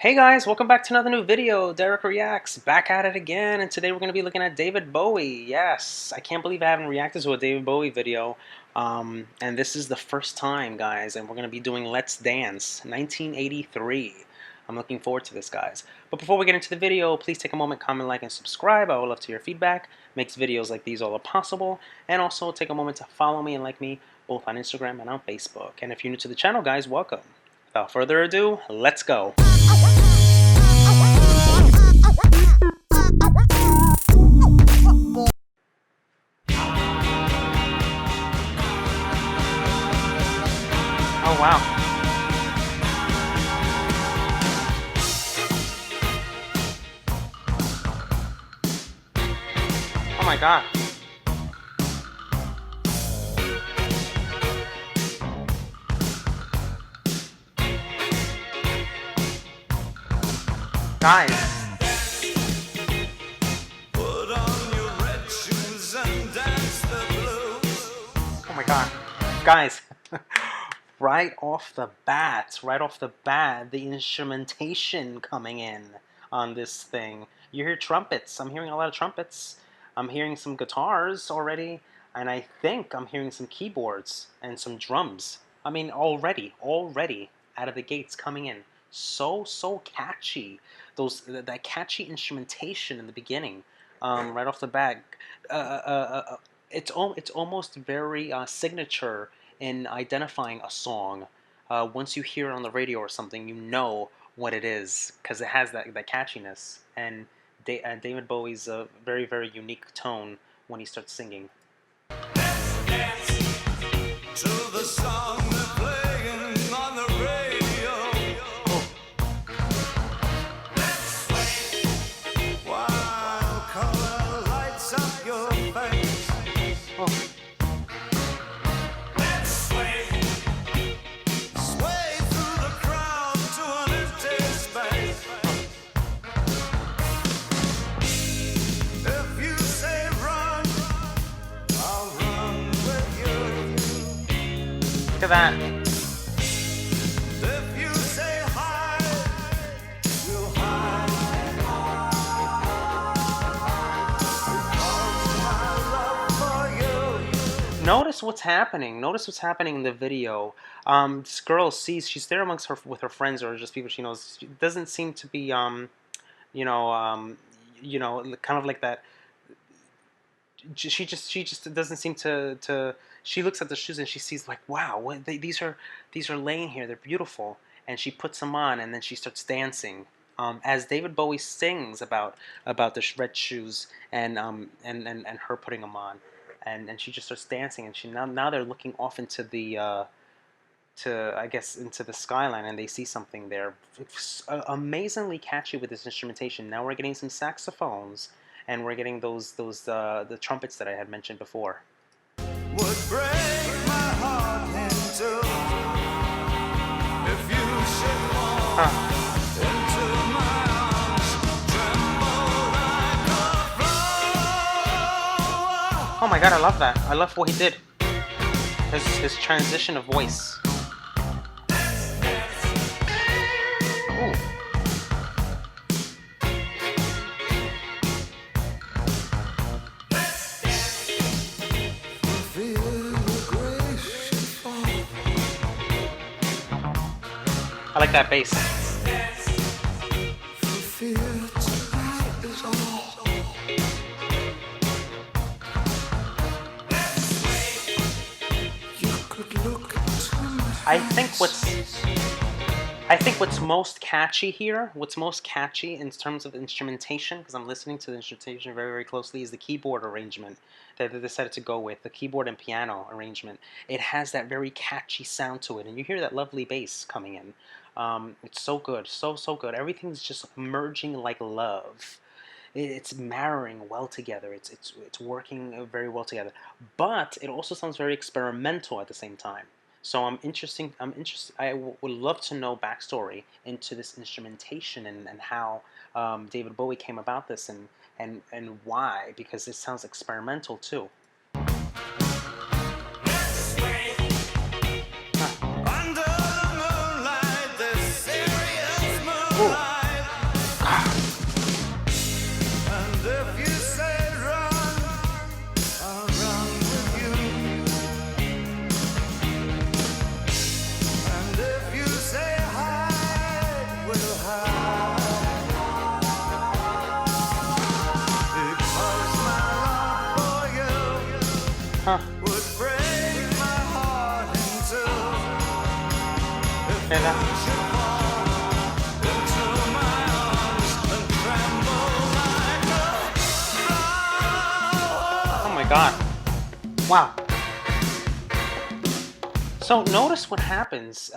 Hey guys, welcome back to another new video. Dereck Reacts, back at it again, and today we're going to be looking at David Bowie. Yes, I can't believe I haven't reacted to a David Bowie video, and this is the first time, guys, and we're going to be doing Let's Dance, 1983. I'm looking forward to this, guys. But before we get into the video, please take a moment, comment, like, and subscribe. I would love to hear feedback. Makes videos like these all possible. And also take a moment to follow me and like me both on Instagram and on Facebook. And if you're new to the channel, guys, welcome. Without further ado, let's go. Oh, wow. Oh, my God. Guys. Put on your red shoes and dance the blues. Oh, my God. Guys. Right off the bat, the instrumentation coming in on this thing. You hear trumpets. I'm hearing a lot of trumpets. I'm hearing some guitars already, and I think I'm hearing some keyboards and some drums. I mean, already out of the gates coming in. So catchy. That catchy instrumentation in the beginning, right off the bat. It's almost very signature in identifying a song. Once you hear it on the radio or something, you know what it is because it has that catchiness. And David Bowie's a very unique tone when he starts singing. Let's dance to the song they're playing on the radio. Oh. Let's sway while color lights up your face. Oh. Look at that. If you say hi, we'll hide. Notice what's happening. Notice what's happening in the video. This girl she's there amongst with her friends or just people she knows. She doesn't seem to be kind of like that. She just doesn't seem to. She looks at the shoes and she sees like, wow, these are laying here. They're beautiful, and she puts them on and then she starts dancing. As David Bowie sings about the red shoes and her putting them on, and she just starts dancing, and now they're looking off into the I guess into the skyline, and they see something there. It's amazingly catchy with this instrumentation. Now we're getting some saxophones. And we're getting the trumpets that I had mentioned before. Would break my heart in two if you should fall into my arms, tremble like a flower. Oh my God, I love that. I love what he did. His transition of voice. Ooh. I like that bass. I think what's most catchy here, in terms of instrumentation, because I'm listening to the instrumentation very closely, is the keyboard arrangement that they decided to go with, the keyboard and piano arrangement. It has that very catchy sound to it, and you hear that lovely bass coming in. It's so good, so good. Everything's just merging like love. It's marrying well together. It's working very well together. But it also sounds very experimental at the same time. So I'm interested. I would love to know backstory into this instrumentation and how David Bowie came about this and why, because it sounds experimental too. Ooh. Huh. would break my heart in two. If Hear you that? should fall into my arms and tremble like a flower. Oh my God. Wow. So notice what happens.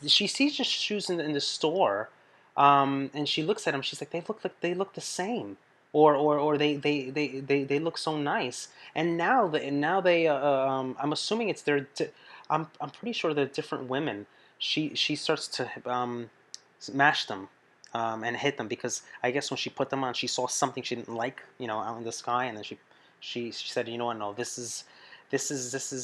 She sees the shoes in the store, and she looks at them. She's like they look the same, or they look so nice. And now they I'm assuming it's I'm pretty sure they're different women. She starts to mash them, and hit them because I guess when she put them on, she saw something she didn't like, out in the sky, and then she said, you know what, no, this is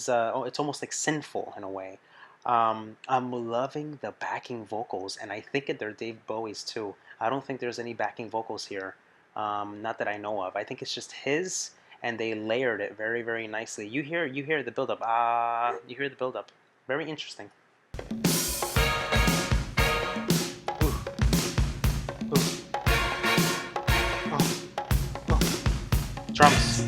oh, it's almost like sinful in a way. I'm loving the backing vocals, and I think they're Dave Bowie's too. I don't think there's any backing vocals here, not that I know of. I think it's just his, and they layered it very, very nicely. You hear the buildup. You hear the buildup. Very interesting. Ooh, ooh, oh, oh. Drums.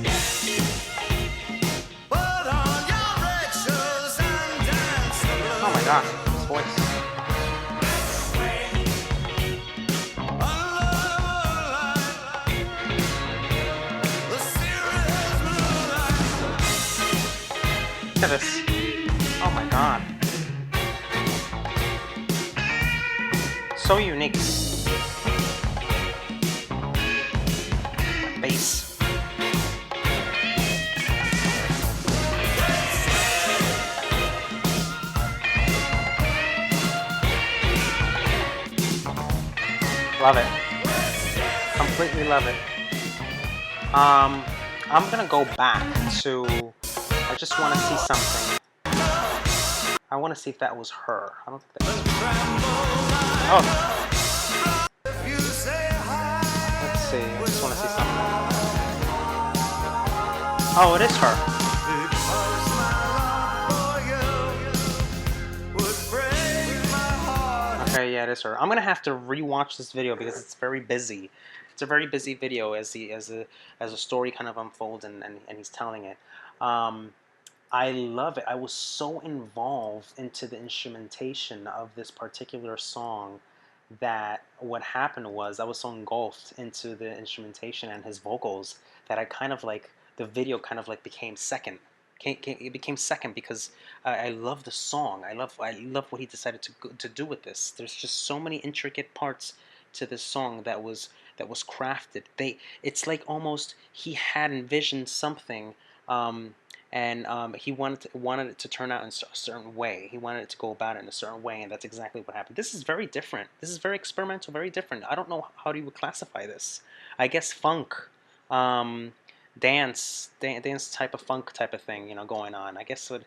Put on your red shoes and dance the Oh my God, blues. his voice. Look at this. Oh my God. So unique. Bass. Love it. Completely love it. I'm gonna go back to. I just want to see something. I want to see if that was her. I don't think that was her. Oh, let's see. I just want to see something. Oh, it is her. Okay, yeah, it is her. I'm gonna have to rewatch this video because it's very busy. It's a very busy video as a story kind of unfolds and he's telling it. Um, I love it. I was so involved into the instrumentation of this particular song that what happened was I was so engulfed into the instrumentation and his vocals that I kind of like the video kind of like became second. It became second because I love the song. I love what he decided to do with this. There's just so many intricate parts to this song that was crafted. It's like almost he had envisioned something. And he wanted it to turn out in a certain way. He wanted it to go about it in a certain way, and that's exactly what happened. This is very different. This is very experimental, very different. I don't know how you would classify this. I guess funk, um, dance type of funk type of thing, going on. I guess it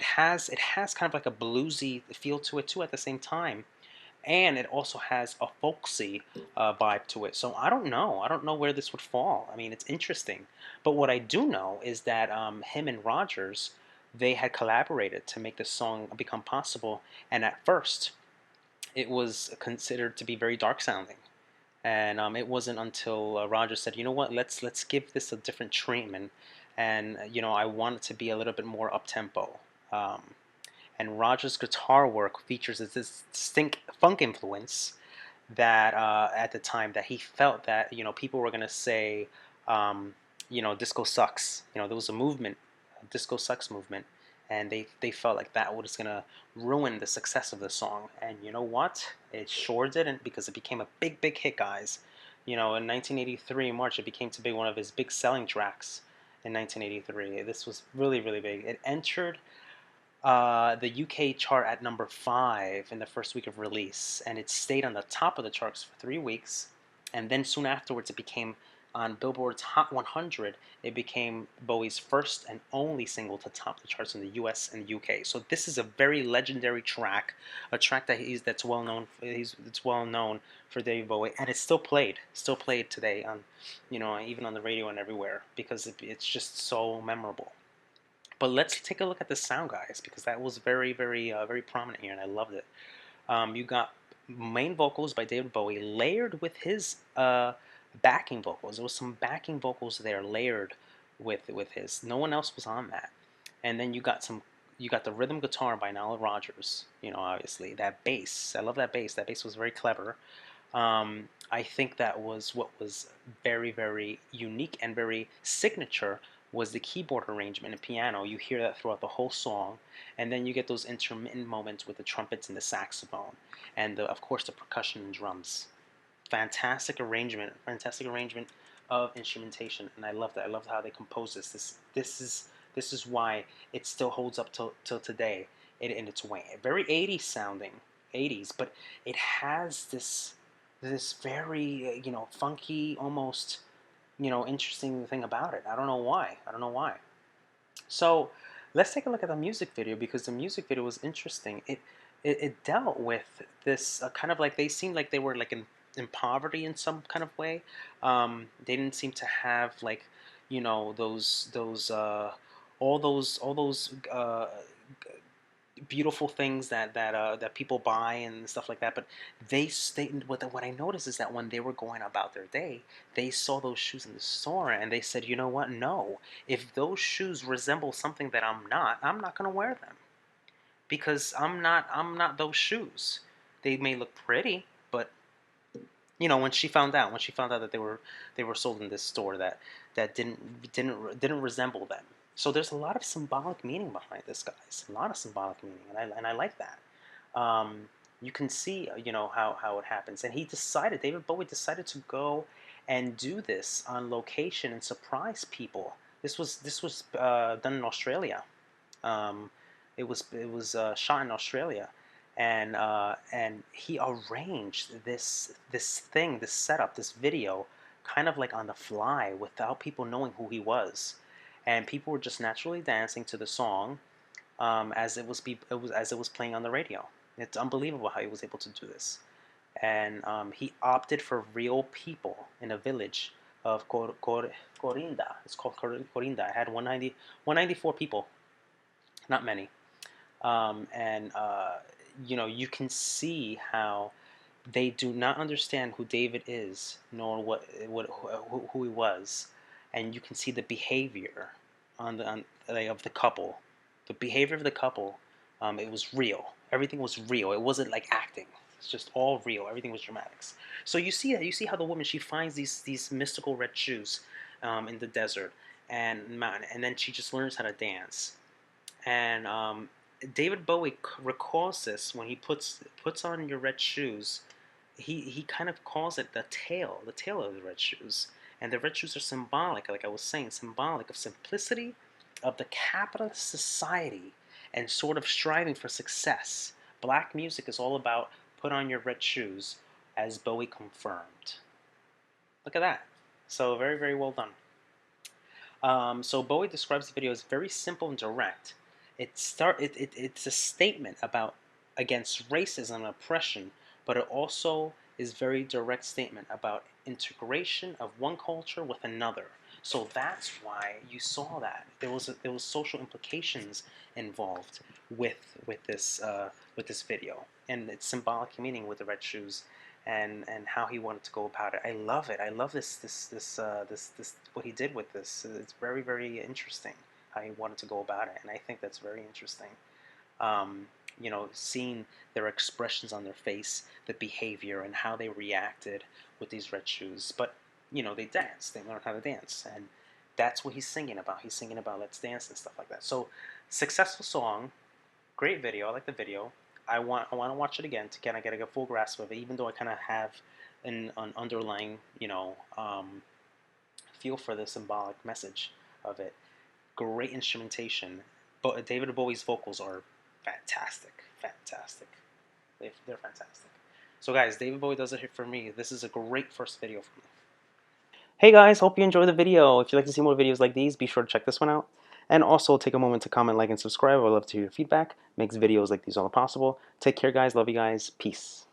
has kind of like a bluesy feel to it too at the same time, and it also has a folksy vibe to it. So I don't know. I don't know where this would fall. I mean, it's interesting. But what I do know is that him and Rogers, they had collaborated to make this song become possible. And at first, it was considered to be very dark sounding. And it wasn't until Rogers said, "You know what? Let's give this a different treatment." And I want it to be a little bit more up tempo. Um, and Rogers' guitar work features this distinct funk influence that at the time that he felt that people were gonna say disco sucks. There was a movement, a disco sucks movement, and they felt like that was gonna ruin the success of the song. And you know what? It sure didn't, because it became a big hit, guys. In 1983 in March, it became to be one of his big selling tracks. In 1983, this was really, really big. It entered the UK chart at number 5 in the first week of release, and it stayed on the top of the charts for 3 weeks. And then soon afterwards, it became on Billboard's Hot 100. It became Bowie's first and only single to top the charts in the US and UK. So this is a very legendary track, a track that's well known. It's well known for David Bowie, and it's still played today on, even on the radio and everywhere, because it's just so memorable. But let's take a look at the sound, guys, because that was very, very, very prominent here, and I loved it. You got main vocals by David Bowie layered with his backing vocals. There was some backing vocals there layered with his. No one else was on that. And then you got the rhythm guitar by Nile Rodgers. You know, obviously that bass. I love that bass. That bass was very clever. I think that was what was very unique and very signature was the keyboard arrangement and piano. You hear that throughout the whole song, and then you get those intermittent moments with the trumpets and the saxophone, and of course the percussion and drums. Fantastic arrangement of instrumentation, and I love that. I love how they compose this. This is why it still holds up till today in its way. Very 80s sounding, 80s, but it has this very funky, almost interesting thing about it. I don't know why. I don't know why. So let's take a look at the music video because the music video was interesting. It dealt with this kind of like they seemed like they were like in poverty in some kind of way. They didn't seem to have like those all those beautiful things that people buy and stuff like that. But what I noticed is that when they were going about their day, they saw those shoes in the store and they said, you know what? No, if those shoes resemble something that I'm not gonna wear them because I'm not those shoes. They may look pretty, but when she found out that they were sold in this store that didn't resemble them. So there's a lot of symbolic meaning behind this, guys. A lot of symbolic meaning, and I like that. You can see, how it happens. And David Bowie decided to go and do this on location and surprise people. This was done in Australia. Um, it was shot in Australia, and he arranged this setup, this video, kind of like on the fly without people knowing who he was, and people were just naturally dancing to the song as it was playing on the radio. It's unbelievable how he was able to do this, and he opted for real people in a village of Corinda. It's called Corinda. It had 194 people, not many. And you can see how they do not understand who David is, nor who he was, and you can see the behavior of the couple. The behavior of the couple, it was real. Everything was real. It wasn't like acting. It's just all real. Everything was dramatics. So you see how the woman, she finds these mystical red shoes in the desert and mountain, and then she just learns how to dance. And David Bowie recalls this when he puts on your red shoes. He kind of calls it the tail of the red shoes. And the red shoes are symbolic, like I was saying, symbolic of simplicity, of the capitalist society, and sort of striving for success. Black music is all about put on your red shoes, as Bowie confirmed. Look at that. So very well done. So Bowie describes the video as very simple and direct. It's a statement about against racism and oppression, but it also is very direct statement about integration of one culture with another. So that's why you saw that there was social implications involved with this video, and its symbolic meaning with the red shoes, and how he wanted to go about it. I love it. I love this what he did with this. It's very interesting how he wanted to go about it, and I think that's very interesting. Seeing their expressions on their face, the behavior, and how they reacted with these red shoes. But they danced. They learned how to dance, and that's what he's singing about. He's singing about let's dance and stuff like that. So successful song, great video. I like the video. I want to watch it again to kind of get a full grasp of it, even though I kind of have an underlying feel for the symbolic message of it. Great instrumentation, but David Bowie's vocals are fantastic. They're fantastic. So guys, David Bowie does it here for me. This is a great first video for me. Hey guys, hope you enjoyed the video. If you'd like to see more videos like these, be sure to check this one out. And also take a moment to comment, like, and subscribe. I would love to hear your feedback. Makes videos like these all possible. Take care guys, love you guys, peace.